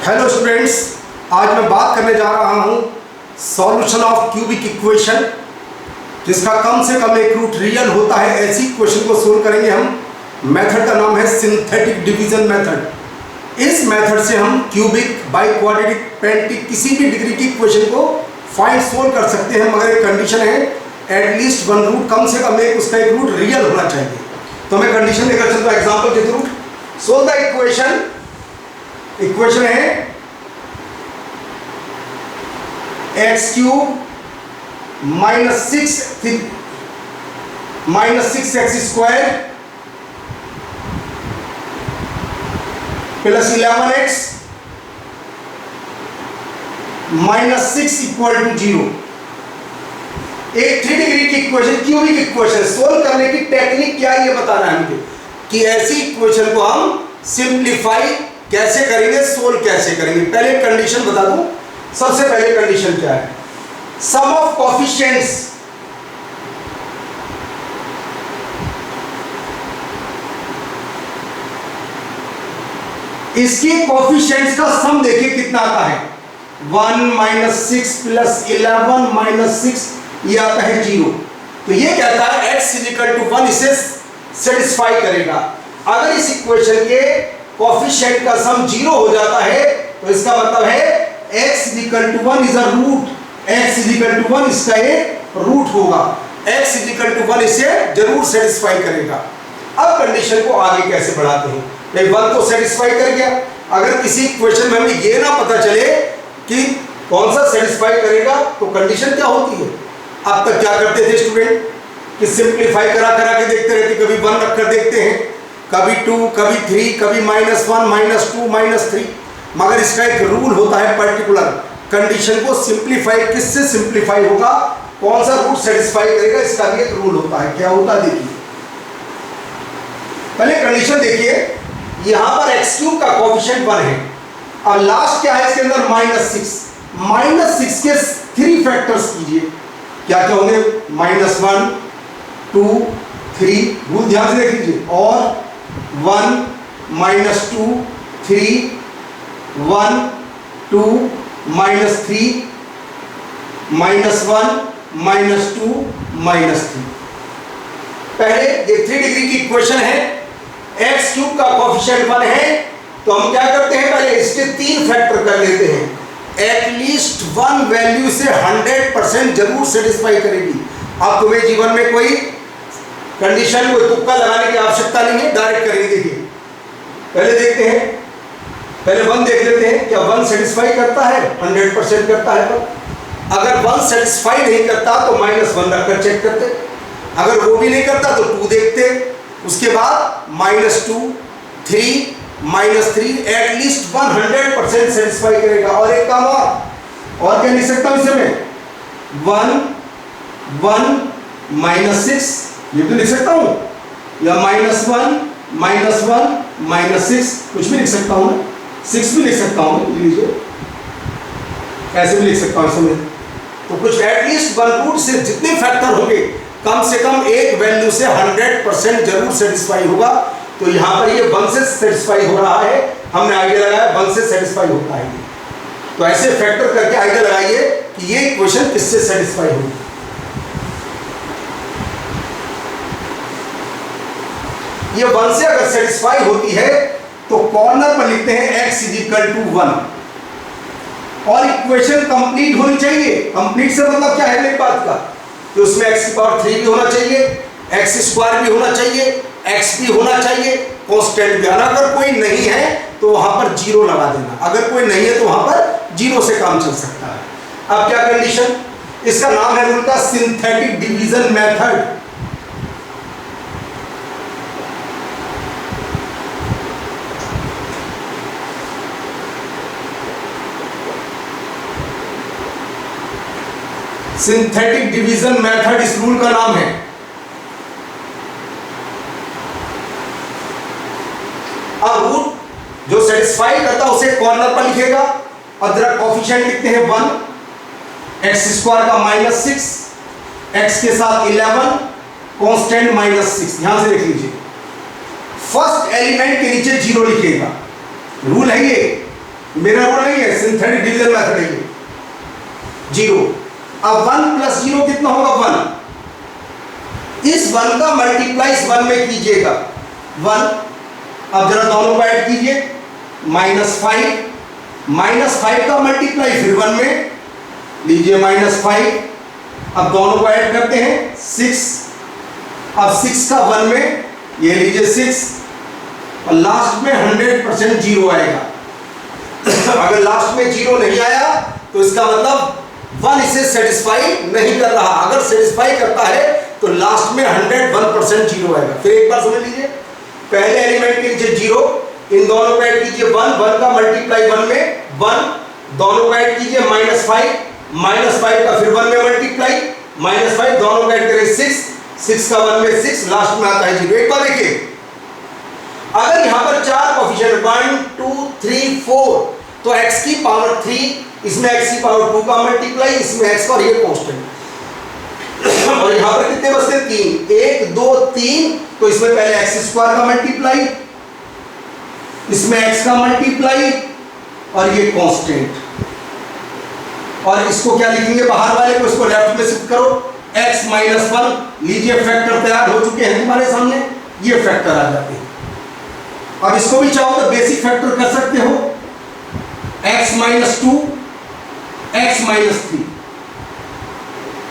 Hello students, आज मैं बात करने जा रहा हूँ सॉल्यूशन ऑफ क्यूबिक इक्वेशन जिसका कम से कम एक रूट रियल होता है। ऐसी इक्वेशन को सोल्व करेंगे हम। मेथड का नाम है सिंथेटिक डिवीजन मेथड। इस मेथड से हम क्यूबिक, बाई क्वाड्रेटिक, पेंटिक किसी भी डिग्री की इक्वेशन को फाइंड सोल्व कर सकते हैं, मगर एक कंडीशन है एटलीस्ट वन रूट, कम से कम एक उसका एक रूट रियल होना चाहिए। तो मैं कंडीशन देकर चलता हूँ एग्जाम्पल के थ्रू। सोल्व द इक्वेशन है x cube minus six x square plus 11x minus 6 equal to 0। एक 3 डिग्री की इक्वेशन, क्यूबिक इक्वेशन सोल्व करने की टेक्निक क्या है ये बताना है मुझे कि ऐसी इक्वेशन को हम सिंप्लीफाई कैसे करेंगे, सोल्व कैसे करेंगे। पहले कंडीशन बता दूं। सबसे पहले कंडीशन क्या है? सम ऑफ कोफिशिएंट्स इसके कोफिशिएंट्स का सम देखिए कितना आता है। 1 माइनस 6 प्लस 11 माइनस 6 ये आता है 0। तो ये कहता है x इक्वल टू 1 इसे सेटिस्फाई करेगा। अगर इस इक्वेशन के कोफिशिएंट का सम 0 हो जाता है तो इसका मतलब है x equal to 1 is a root. x equal to 1 इसका एक रूट होगा। x इक्वल टू 1 इसे जरूर सेटिस्फाई करेगा। अब कंडीशन को आगे कैसे बढ़ाते हैं? भाई 1 तो सेटिस्फाई कर गया। अगर किसी इक्वेशन में हमें ये ना पता चले कि कौन सा सेटिस्फाई करेगा तो कंडीशन क्या होती है? अब तक क्या करते थे स्टूडेंट कि सिंप्लीफाई करा करा के देखते रहते, कभी 1 रखकर देखते हैं, कभी 2, कभी 3, कभी -1, -2, -3। मगर इसका एक रूल होता है पर्टिकुलर। कंडीशन को सिंप्लीफाई किससे सिंप्लीफाई होगा, कौन सा रूट सेटिस्फाई करेगा, इसका भी एक रूल होता है। क्या होता है देखिए। पहले कंडीशन देखिए, यहां पर एक्स क्यूब का कोएफिशिएंट 1 है। अब लास्ट क्या है इसके अंदर? -6। -6 के 3 फैक्टर्स कीजिए। क्या क्या होंगे? -1, 2, 3, रूल ध्यान से देख लीजिए, और 1, -2, 3, 1, 2, -3, -1, -2, -3। पहले ये 3 डिग्री की इक्वेशन है, एक्स क्यूब का कोएफिशिएंट 1 है, तो हम क्या करते हैं पहले इसके 3 फैक्टर कर लेते हैं। एटलीस्ट 1 वैल्यू से 100% जरूर सेटिस्फाई करेगी। अब तुम्हें जीवन में कोई कंडीशन, कोई तुक्का लगाने की आवश्यकता नहीं है, डायरेक्ट करेंगे। देखिए पहले देखते हैं, पहले 1 देख लेते हैं। क्या 1 सेटिस्फाई करता है? 100% करता है। पर अगर 1 सेटिस्फाई नहीं करता तो -1 रखकर चेक करते। अगर वो भी नहीं करता तो 2 देखते। उसके बाद -2, 3, -3, एटलीस्ट 100% सेटिस्फाई करेगा। और एक काम और क्या लिख सकता हूं इसे मैं? 1, 1, -6 ये भी लिख सकता हूं, या -1, -6 कुछ भी लिख सकता हूं। 6 भी लिख सकता हूं, लीजिए ऐसे भी लिख सकता हूं इसमें। तो कुछ एटलीस्ट 1 रूट से जितने फैक्टर होंगे कम से कम एक वैल्यू से 100% जरूर सेटिस्फाई होगा। तो यहां पर ये 1 से सेटिस्फाई हो रहा है, हमने आइडिया लगाया 1 से सेटिस्फाई होता है। तो ऐसे फैक्टर करके आइडिया लगाइए कि ये इक्वेशन किससे सेटिस्फाई होगी। ये 1 से अगर सेटिस्फाई होती है तो कॉर्नर पर लिखते हैं x इक्वल टू 1 और इक्वेशन कंप्लीट होनी चाहिए। कंप्लीट से मतलब क्या है मेरी बात का? कि उसमें x की पावर 3 भी होना चाहिए, x स्क्वायर भी होना चाहिए, x भी होना चाहिए, कांस्टेंट भी। अगर कोई नहीं है तो वहां पर 0 लगा देना। अगर कोई नहीं है तो वहां पर 0 से काम चल सकता है। अब क्या कंडीशन? इसका नाम है रूल का synthetic division method. Synthetic division method इस रूल का नाम है। अब रूट जो सेटिस्फाई करता है उसे कॉर्नर पर लिखेगा और जरा कोएफिशिएंट लिखते हैं 1, एक्स स्क्वायर का -6, x के साथ 11, कांस्टेंट -6। यहां से देख लीजिए, फर्स्ट एलिमेंट के नीचे 0 लिखेगा। रूल है ये मेरा रूल नहीं है, सिंथेटिक डिवीजन मेथड है ये। 0। अब 1 प्लस 0 कितना होगा? 1। इस 1 का मल्टीप्लाई इस 1 में कीजिएगा, 1। अब जरा दोनों को ऐड कीजिए, -5, -5 का मल्टीप्लाई फिर 1 में लीजिए, -5। अब दोनों को ऐड करते हैं, 6। अब 6 का 1 में ये लीजिए 6, और लास्ट में 100% 0 आएगा। अगर लास्ट में 0 नहीं आया तो इसका मतलब 1 इसे सेटिस्फाई नहीं कर रहा। अगर सेटिस्फाई करता है तो लास्ट में 101% 0 आएगा। फिर एक बार समझ लीजिए, पहले एलिमेंट के नीचे 0, इन दोनों को ऐड कीजिए, 1 का मल्टीप्लाई 1 में 1, दोनों को ऐड कीजिए, -5 का फिर 1 में मल्टीप्लाई, -5 दोनों को ऐड करें 6 का 1 में 6, लास्ट में आता है 0। एक बार देखिए, अगर यहां पर 4 कोएफिशिएंट 1 2 3 4, तो x की पावर 3, इसमें x की पावर 2 का मल्टीप्लाई, इसमें x और ये कांस्टेंट, और यहां पर कितने बचते? 3, 1 2 3, तो इसमें पहले x² का मल्टीप्लाई, इसमें x का मल्टीप्लाई, और ये कांस्टेंट। और इसको क्या लिखेंगे? बाहर वाले को इसको लेफ्ट में शिफ्ट करो, x - 1, लीजिए फैक्टर तैयार हो चुके हैं तुम्हारे सामने, ये फैक्टर आ जाते हैं। अब इसको भी चाहो तो बेसिक फैक्टर कर सकते हो, x - 2, x - 3,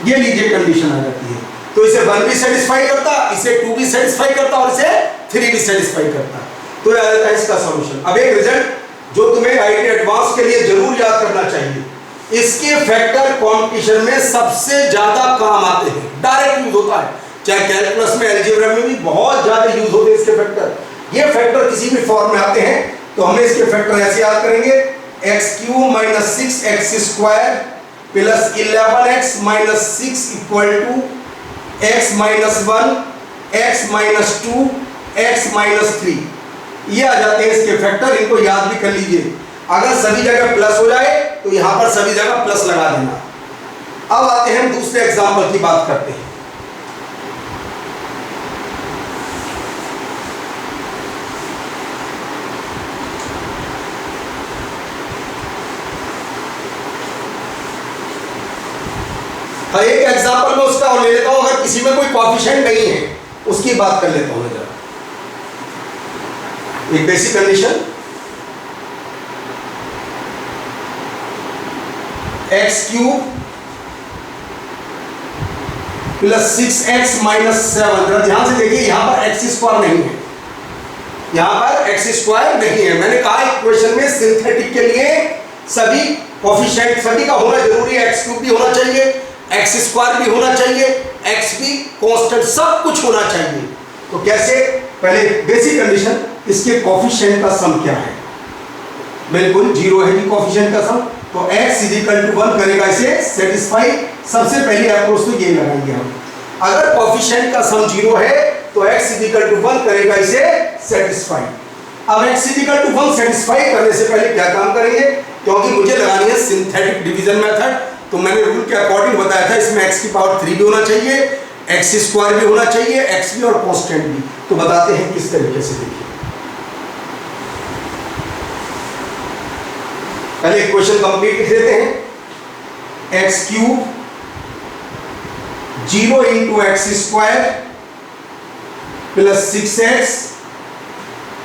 ये लीजिए कंडीशन आ जाती है। तो इसे 1 भी सेटिस्फाई करता, इसे 2 भी सेटिस्फाई करता, और इसे 3 भी सेटिस्फाई करता। तो यह आ जाता है इसका सॉल्यूशन। अब एक रिजल्ट जो तुम्हें आईटी एडवांस के लिए जरूर याद करना चाहिए, इसके फैक्टर कंपटीशन में सबसे ज्यादा काम आते हैं, डायरेक्ट यूज होता है, चाहे कैलकुलस में, अलजेब्रा में भी बहुत ज्यादा यूज होते हैं इसके फैक्टर। ये फैक्टर किसी भी फॉर्म में आते हैं तो हमें इसके फैक्टर ऐसे याद करेंगे, x³ - 6x² + 11x - 6 = x - 1, x - 2, x - 3, ये आ जाते हैं इसके फैक्टर। इनको याद भी कर लीजिए। अगर सभी जगह प्लस हो जाए तो यहां पर सभी जगह प्लस लगा देना। अब आते हैं हम दूसरे एग्जांपल की बात करते हैं। एक एग्जांपल में उसका ले लेता हूं, अगर किसी में कोई कोएफिशिएंट नहीं है उसकी बात कर लेता हूं जरा। एक बेसिक कंडीशन, x³ + 6x - 7, जरा ध्यान से देखिए, यहां पर x² नहीं है, यहां पर x² नहीं है। मैंने कहा इक्वेशन में सिंथेटिक के लिए सभी कोएफिशिएंट सभी का होना जरूरी है, x³ भी होना चाहिए, x² भी होना चाहिए, x भी कांस्टेंट, सब कुछ होना चाहिए। तो कैसे? पहले बेसिक कंडीशन, इसके कोएफिशिएंट का सम क्या है? बिल्कुल 0 है जी कोएफिशिएंट का सम, तो x = 1 करेगा इसे सेटिस्फाई। सबसे पहली अप्रोच तो ये लगाएंगे हम, अगर कोएफिशिएंट का सम 0 है तो x = 1 करेगा इसे सेटिस्फाई। अब x = 1 सेटिस्फाई करने से पहले क्या काम करेंगे, क्योंकि मुझे लगानी है सिंथेटिक डिवीजन मेथड, तो मैंने रूल के अकॉर्डिंग बताया था इसमें x की पावर 3 भी होना चाहिए, x² भी होना चाहिए, x भी और कांस्टेंट भी। तो बताते हैं किस तरीके से। देखिए पहले इक्वेशन कंप्लीट लिख देते हैं, x³ 0 × x² + 6x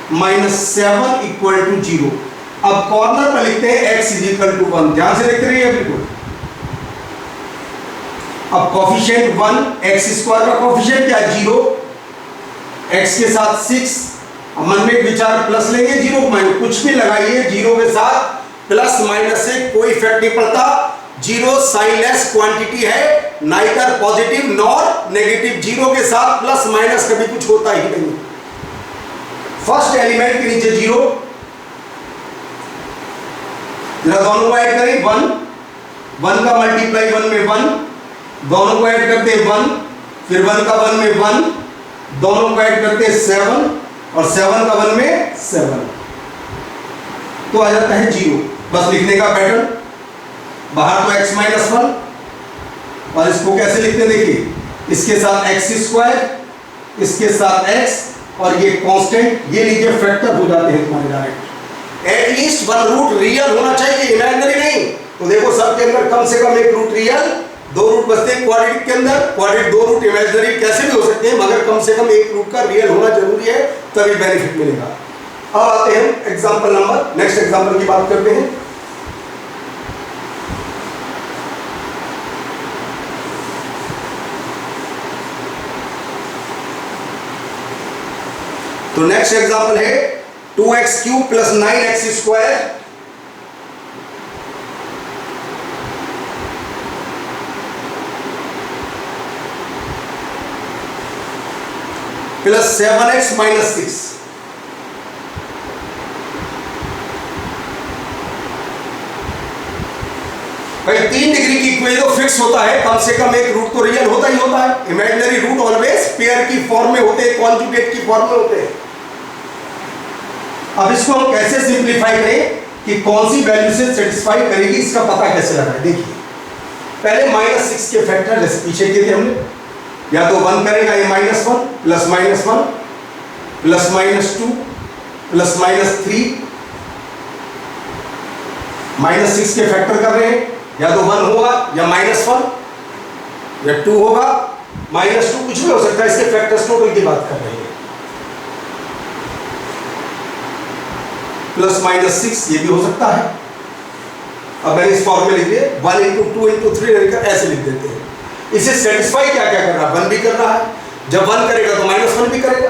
- 7 = 0। अब कॉर्नर पर लिखते हैं x = 1, ध्यान से देखते रहिए बिल्कुल। अब कोएफिशिएंट 1, x² का कोएफिशिएंट क्या है? 0, x के साथ 6, मन में विचार प्लस लेंगे, 0 माइनस, कुछ भी लगाइए, 0 के साथ प्लस माइनस से कोई इफेक्ट नहीं पड़ता। 0 साइनलेस क्वांटिटी है, नाइदर पॉजिटिव नॉर नेगेटिव। 0 के साथ प्लस माइनस कभी कुछ होता ही नहीं। फर्स्ट एलिमेंट के नीचे 0, जरा दोनों को ऐड करें, 1 का मल्टीप्लाई 1 में 1, दोनों को ऐड करते हैं 1, फिर 1 का 1 में 1, दोनों को ऐड करते हैं 7, और 7 का 1 में 7, तो आ जाता है 0। बस लिखने का पैटर्न, बाहर तो x - 1, और इसको कैसे लिखते हैं? देखिए, इसके साथ x², इसके साथ x, और ये कांस्टेंट, ये लीजिए फैक्टर हो जाते हैं तुम्हारे direct. At least one root real होना चाहिए, इमेजिनरी नहीं। तो देखो सबके अंदर कम से कम एक रूट रियल, दो रूट बचते हैं क्वाड्रेटिक के अंदर, क्वाड्रेटिक दो रूट इमेजिनरी कैसे भी हो सकते हैं, मगर कम से कम एक रूट का रियल होना जरूरी है, तभी बेनिफिट मिलेगा। अब आते हैं एग्जांपल नंबर, नेक्स्ट एग्जांपल की बात करते हैं। तो नेक्स्ट एग्जांपल है 2x³ + 9x² + 7x - 6। भाई 3 डिग्री की इक्वेशन तो फिक्स होता है, कम से कम एक रूट तो रियल होता ही होता है। इमेजिनरी रूट ऑलवेज पेयर की फॉर्म में होते हैं, कॉन्जुगेट की फॉर्म में होते हैं। अब इसको हम कैसे सिंप्लीफाई करें कि कौन सी वैल्यू से सेटिस्फाई करेगी, इसका पता कैसे लगाएं। देखिए पहले -6 के फैक्टर जैसे पीछे किए थे हमने, या तो 1 करेगा ये -1 + -1 + -2 + -3, -6 के फैक्टर कर रहे हैं, या तो 1 होगा या -1 या 2 होगा, -2 कुछ भी हो सकता है। इसके फैक्टर्स टोटल की बात कर रहे हैं, +-6 ये भी हो सकता है। अब मैंने इस फॉर्म में लिख दिया 1 × 2 × 3 लेकर ऐसे लिख देते हैं। इसे सेटिस्फाई क्या क्या कर रहा है, 1 भी कर रहा है, जब 1 करेगा तो -1 भी करेगा,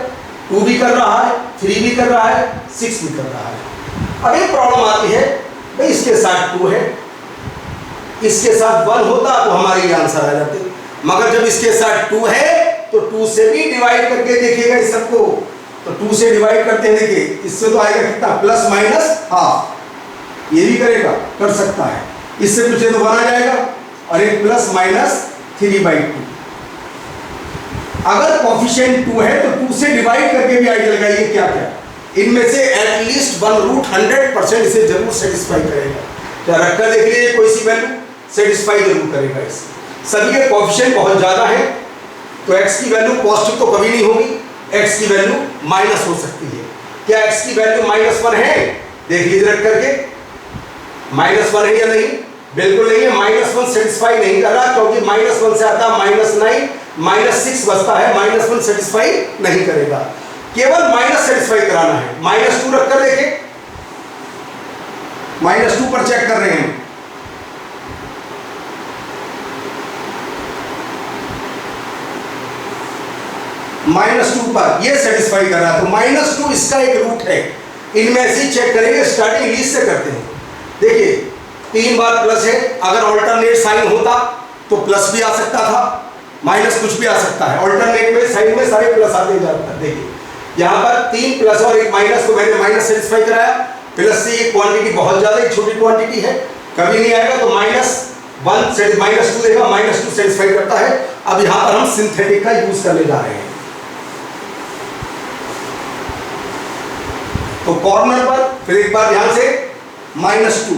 2 भी कर रहा है, 3 भी कर रहा है, 6 भी कर रहा है। अब एक प्रॉब्लम आती है, भाई इसके साथ 2 है, इसके साथ 1 होता तो हमारे ये आंसर आ जाते, मगर जब इसके साथ 2 है तो 2 से भी डिवाइड करके देखिएगा इस सबको, तो 2 से डिवाइड करते हैं, देखिए इससे तो आएगा कितना +-½ ये भी करेगा, कर सकता है, इससे पूछे तो 1 आ जाएगा, और एक +-3/2। अगर कोफिशिएंट 2 है तो 2 से डिवाइड करके भी आइडिया लगाइए क्या क्या, इनमें से एटलीस्ट 1 रूट 100% इसे जरूर सेटिस्फाई करेगा। क्या रखकर देख लीजिए, कोई सी वैल्यू सेटिस्फाई जरूर करेगा इसे। सभी के कोफिशिएंट बहुत ज्यादा है, तो x की वैल्यू पॉजिटिव तो कभी नहीं होगी, x की वैल्यू माइनस हो सकती है। क्या x की वैल्यू -1 है, देख लीजिए रख करके, -1 है या नहीं, बिल्कुल नहीं है। -1 सेटिस्फाई नहीं कर रहा, क्योंकि -1 से आता -9 -6 बचता है, -1 सेटिस्फाई नहीं करेगा, केवल माइनस सेटिस्फाई कराना है। -2 रख कर देखें, -2 पर चेक कर रहे हैं, -2 पर ये सेटिस्फाई कर रहा है, तो -2 इसका एक रूट है। इनमें से चेक करेंगे, स्टार्टिंग लीस्ट से करते हैं। देखिए 3 बार प्लस है, अगर ऑल्टरनेट साइन होता तो प्लस भी आ सकता था, माइनस कुछ भी आ सकता है। ऑल्टरनेट में साइन में सारे प्लस आते जाते हैं। देखिए यहाँ पर 3 प्लस और एक माइनस, तो मैंने माइनस सेटिस्फाई कराया, प्लस से ये क्वांटिटी बहुत ज्यादा एक छोटी क्वांटिटी है, कभी नहीं आएगा, तो -1 से -2 देगा, -2 सेटिस्फाई करता है। अब यहाँ पर हम सिंथेटिक का यूज करने जा रहे हैं, तो कॉर्नर पर फिर एक बार ध्यान से -2,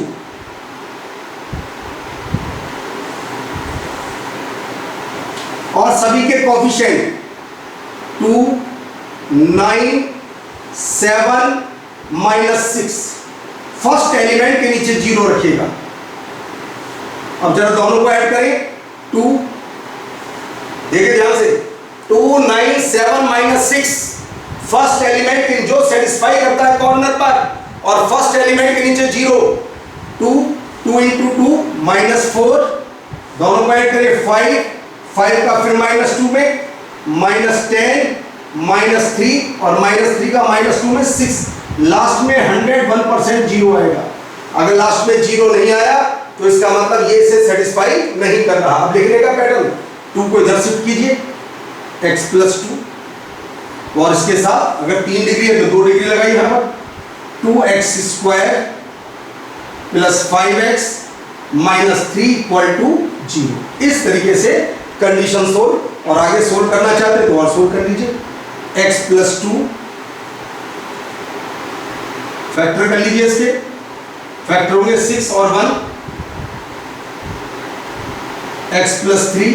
और सभी के कोफिशिएंट 2, 9, 7 -6, फर्स्ट एलिमेंट के नीचे 0 रखिएगा। अब जरा दोनों को ऐड करें, 2, देखिए ध्यान से, 2, 9, 7 -6, फर्स्ट एलिमेंट के जो सेटिस्फाई करता है कॉर्नर पर, और फर्स्ट एलिमेंट के नीचे 0, 2 × 2 -4, दोनों को ऐड करें 5 का फिर -2 में -10 -3, और -3 का -2 में 6, लास्ट में 101% 0 आएगा। अगर लास्ट में 0 नहीं आया तो इसका मतलब ये इसे सेटिस्फाई नहीं कर रहा। अब लिखने का पैटर्न, 2 को इधर शिफ्ट कीजिए, x + 2, और इसके साथ अगर 3 डिग्री है तो 2 डिग्री लगाइए यहाँ पर, 2x² + 5x - 3 = 0। इस तरीके से कंडीशन सोल्व, और आगे सोल्व करना चाहते तो और सोल्व कर लीजिए। x + 2 फैक्टर कर लीजिए, इसके फैक्टर होंगे 6 और 1, x + 3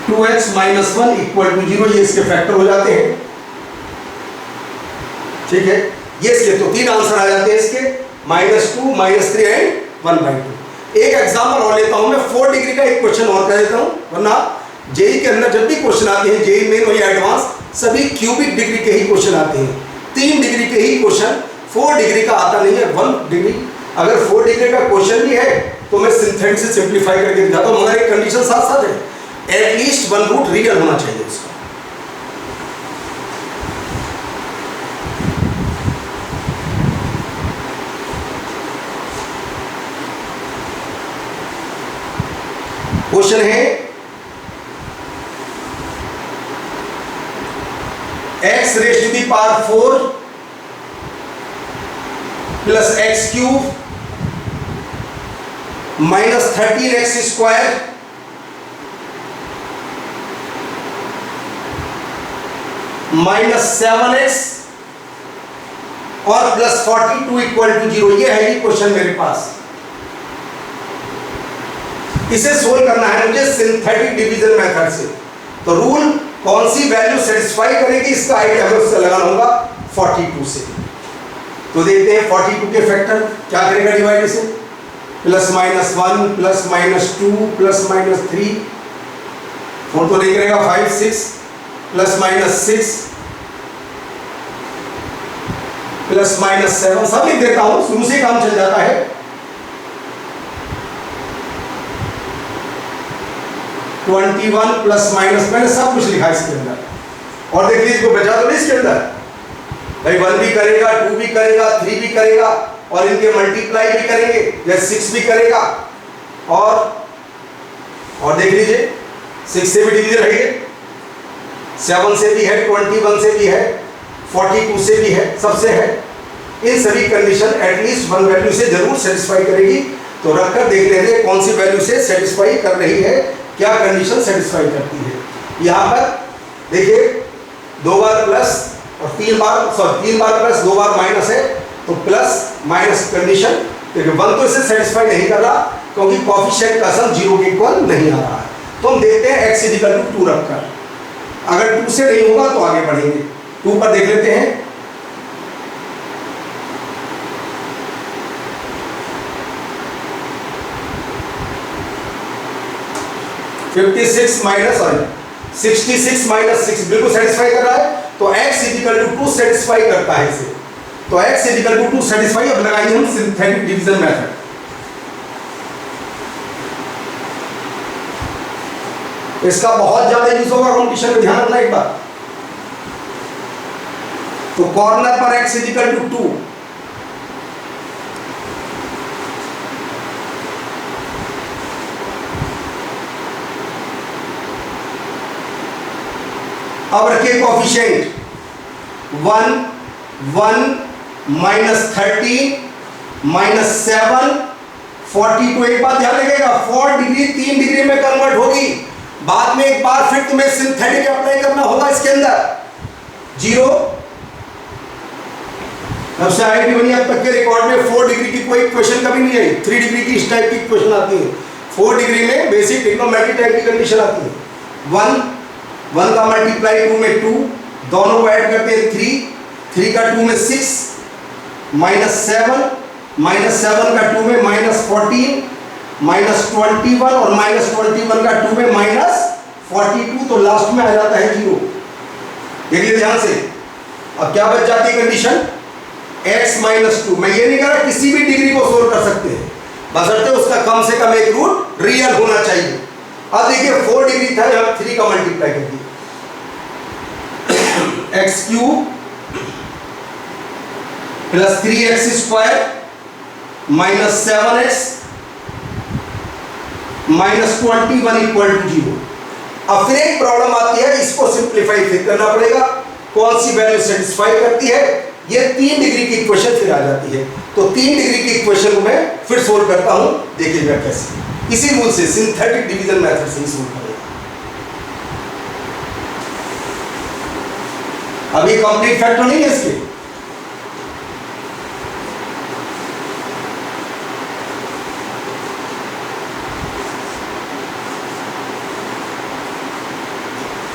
2x - 1 = 0, ये इसके फैक्टर हो जाते हैं। ठीक है, ये इसके तो 3 आंसर आ जाते हैं इसके, -2, -3 एंड 1/2। एक एग्जाम्पल और लेता हूं मैं, 4 डिग्री का एक क्वेश्चन और कर देता हूं, वरना जेई के अंदर जब भी क्वेश्चन आते हैं, जेई मेन हो या एडवांस, सभी क्यूबिक डिग्री के ही क्वेश्चन आते हैं। 3 डिग्री के ही क्वेश्चन, 4 डिग्री का आता नहीं है। 1 डिग्री, अगर 4 डिग्री का क्वेश्चन भी है तो मैं सिंथेटिक से सिंप्लीफाई करके दिखाता हूं, मगर एक कंडीशन साथ साथ है, एटलीस्ट 1 रूट रियल होना चाहिए उसका। क्वेश्चन है x raise to the power 4 plus x cube minus 13x square minus 7x और प्लस 42 इक्वल टू 0। ये है ये क्वेश्चन मेरे पास। इसे सोल्व करना है मुझे सिंथेटिक डिवीजन मेथड से। तो रूल कौन सी वैल्यू सेटिस्फाई करेगी इसका आइडिया हमें उससे लगाना होगा 42 से। तो देखते हैं 42 के फैक्टर क्या करेगा डिवाइड से, +-1 +-2 +-3 4 तो नहीं करेगा 5 6 +-6 +-7 सब लिख देता हूं, शुरू से काम चल जाता है। 21 +- मैंने सब कुछ लिखा इसके अंदर। और देख लीजिए बचा तो नहीं इसके अंदर भाई, 1 भी करेगा, 2 भी करेगा, 3 भी करेगा और इनके मल्टीप्लाई भी करेंगे, जैसे 6 भी करेगा और देख लीजिए 6 से भी डिवीजन है, 7 से भी है, 21 से भी है, 42 से भी है, सबसे है। इन सभी कंडीशन एटलीस्ट 1 वैल्यू से जरूर सेटिस्फाई करेगी। तो रखकर देख लेते हैं कौन सी वैल्यू से सेटिस्फाई कर रही है, क्या कंडीशन सेटिस्फाई करती है। यहां पर देखिए 2 बार प्लस और 3 बार प्लस 2 बार माइनस है, तो प्लस माइनस कंडीशन। देखिए 1 तो इसे सेटिस्फाई नहीं कर रहा क्योंकि कोएफिशिएंट का सम 0 के इक्वल नहीं आ रहा है। तो हम देखते हैं x = 2 रखकर, अगर 2 से नहीं होगा तो आगे बढ़ेंगे। 2 पर देख लेते हैं, $66 - 6 बिल्कुल सेटिस्फाई कर रहा है। तो x = 2 सेटिस्फाई करता है इसे। तो x = 2 सेटिस्फाई। अब लगाएंगे हम सिंथेटिक डिवीजन मेथड। इसका बहुत ज्यादा यूज होगा कंपटीशन में, ध्यान रखना एक बार। तो कॉर्नर पर x = 2, अब रखिए कोएफिशिएंट 1 1 -13 -7 42। एक बात ध्यान रखिएगा, 4 डिग्री 3 डिग्री में कन्वर्ट होगी। बाद में एक बार फिर तुम्हें सिंथेटिक अप्लाई करना होगा इसके अंदर। 0 जब से आईआईटी बनी अब तक के रिकॉर्ड में 4 डिग्री की कोई क्वेश्चन कभी नहीं आई। 3 डिग्री की इस टाइप की क्वेश्चन आती है, 4 डिग्री में बेसिक ट्रिग्नोमेट्री टाइप की कंडीशन आती है। 1 का मल्टीप्लाई 2 में 2, दोनों को ऐड करते हैं 3 का 2 में 6 -7 का 2 में -14 -21 और -21 का 2 में -42। तो लास्ट में आ जाता है 0। देखिए ध्यान से, अब क्या बच जाती है कंडीशन, x - 2। मैं ये नहीं कह रहा किसी भी डिग्री को सोल्व कर सकते हैं, बशर्ते उसका कम से कम एक रूट रियल होना चाहिए। अब देखिए 4 डिग्री था, यहाँ 3 का मल्टीप्लाई कर दिया, x³ + 3x² -7x -21 = 0। अब फिर एक प्रॉब्लम आती है, इसको सिंप्लीफाई फिर करना पड़ेगा, कौन सी वैल्यू सेटिस्फाई करती है। ये 3 डिग्री की इक्वेशन फिर आ जाती है। तो 3 डिग्री की इक्वेशन को मैं फिर सोल्व करता हूं, देखिएगा कैसे। इसी रूल से सिंथेटिक डिवीजन मेथड से ही सोल्व करेगा। अभी कंप्लीट फैक्टर नहीं है इसके।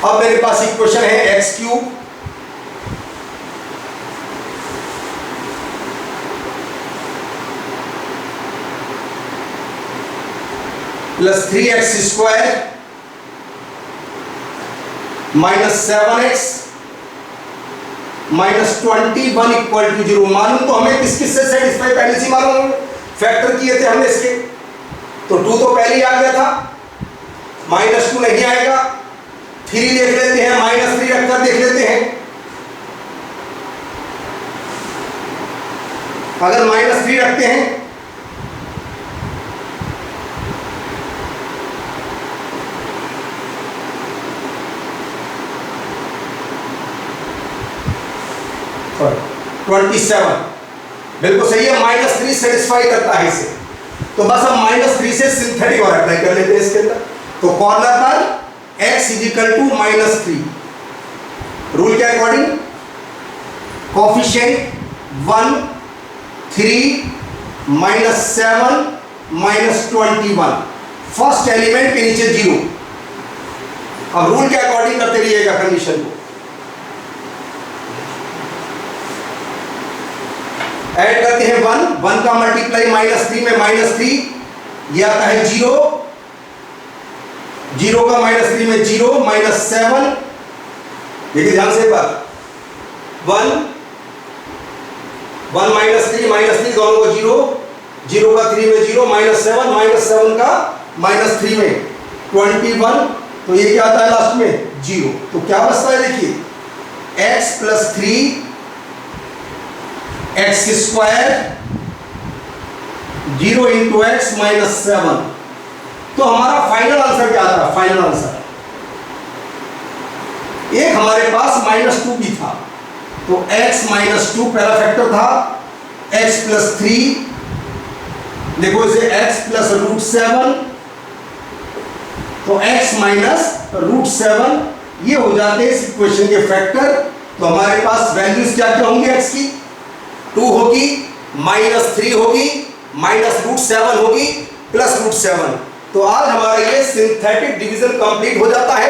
अब मेरे पास इक्वेशन है x³ plus 3x square minus 7x minus 21 equal to 0। मालूम तो हमें किस किस से सेटिस्फाई पहले से मालूम, फैक्टर किए थे हमने इसके, तो 2 तो पहले ही आ गया था, -2 नहीं आएगा। 3 देख लेते हैं, -3 रखकर देख लेते हैं। अगर -3 रखते हैं सॉरी 27, बिल्कुल सही है, -3 सेटिस्फाई करता है इसे। तो बस हम -3 से सिंथेटिक और अप्लाई कर लेते हैं इसके अंदर। तो कॉर्नर पर x = -3, रूल के अकॉर्डिंग कोफिशिएंट 1, 3, -7, -21, फर्स्ट एलिमेंट के नीचे 0। अब रूल के अकॉर्डिंग करते रहिएगा कंडीशन को। ऐड करते हैं 1 का मल्टीप्लाई -3 में -3, यह आता है 0, 0 का -3 में 0, -7, देखिए ध्यान से एक बार, 1 -3 दोनों को 0, 0 का 3 में 0, -7 का -3 में 21, तो ये क्या आता है लास्ट में 0। तो क्या बचता है देखिए x + 3 x स्क्वायर 0 × x -7। तो हमारा फाइनल आंसर क्या आता है? फाइनल आंसर एक हमारे पास -2 भी था, तो x -2 पहला फैक्टर था, x + 3, देखो इसे x + √7, तो x - √7 ये हो जाते हैं इस इक्वेशन के फैक्टर। तो हमारे पास वैल्यूज क्या क्या होंगी, x की 2 होगी, -3 होगी, -√7 होगी, +√7। तो आज हमारा ये सिंथेटिक डिवीजन कंप्लीट हो जाता है।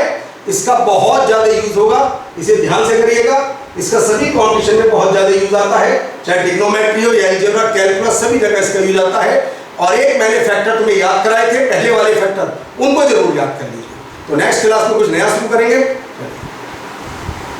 इसका बहुत ज्यादा यूज होगा, इसे ध्यान से करिएगा। इसका सभी कॉम्पिटिशन में बहुत ज्यादा यूज आता है, चाहे ट्रिग्नोमेट्री हो या अलजेब्रा, कैलकुलस, सभी जगह इसका यूज आता है। और एक मैंने फैक्टर तुम्हें याद कराए थे, पहले वाले फैक्टर, उनको जरूर याद कर लीजिए। तो नेक्स्ट क्लास में कुछ नया शुरू करेंगे।